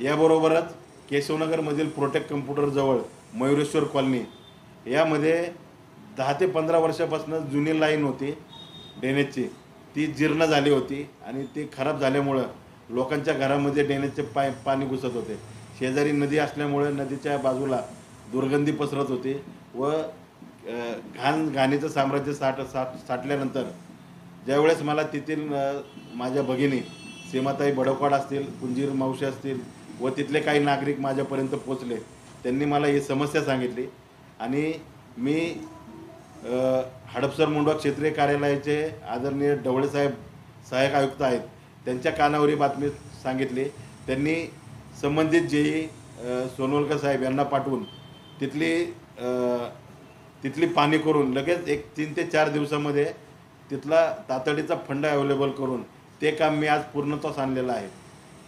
याबरोबरच केशवनगरमधील protect कम्प्युटरजवळ Mayureshwar colony यामध्ये 10 ते 15 वर्षापासून जुनी लाईन होती ड्रेनेजची, ती जीर्ण झाली होती आणि ती खराब झाल्यामुळं लोकांच्या घरामध्ये ड्रेनेजचे पाणी घुसत होते. शेजारी नदी असल्यामुळे नदीच्या बाजूला दुर्गंधी पसरत होती व घाणीचं साम्राज्य साठल्यानंतर ज्यावेळेस मला तेथील माझ्या भगिनी सीमाताई बडवकाड असतील, कुंजीर मावशी असतील व तिथले काही नागरिक माझ्यापर्यंत पोचले, त्यांनी मला ही समस्या सांगितली आणि मी हडपसर मुंडवा क्षेत्रीय कार्यालयाचे आदरणीय ढवळेसाहेब सहाय्यक आयुक्त आहेत, त्यांच्या कानावर ही बातमी सांगितली. त्यांनी संबंधित जेई सोनवलकर साहेब यांना पाठवून तिथली पाहणी करून लगेच 3 ते 4 दिवसामध्ये तिथला तातडीचा फंड अवेलेबल करून ते काम मी आज पूर्णत्वास आणलेलं आहे.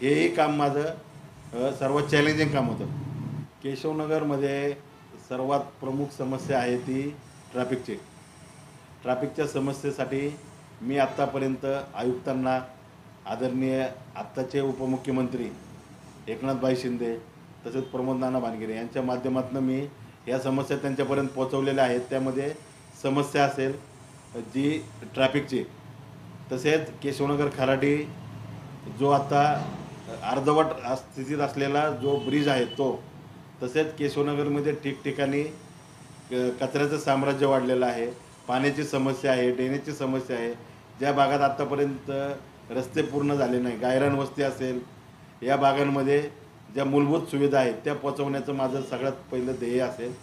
हेही काम माझं सर्वात चॅलेंजिंग काम होतं. केशवनगरमध्ये सर्वात प्रमुख समस्या आहे ती ट्रॅफिकच्या समस्येसाठी मी आत्तापर्यंत आयुक्तांना, आदरणीय आत्ताचे उपमुख्यमंत्री एकनाथभाई शिंदे तसेच प्रमोद नाना भानगिरे यांच्या माध्यमातून मी या समस्या त्यांच्यापर्यंत पोहोचवलेल्या आहेत. त्यामध्ये समस्या असेल जी ट्रॅफिकची, तसेच केशवनगर खराडी जो आता अर्धवट स्थितीत असलेला जो ब्रिज आहे तो, तसेच केशवनगरमध्ये ठिकठिकाणी कचऱ्याचं साम्राज्य वाढलेलं आहे, पाण्याची समस्या आहे, ड्रेनेजची समस्या आहे. ज्या भागात आत्तापर्यंत रस्ते पूर्ण झाले नाही, गायरान वस्ती असेल, या भागांमध्ये ज्या मूलभूत सुविधा आहेत त्या पोचवण्याचं माझं सगळ्यात पहिलं ध्येय असेल.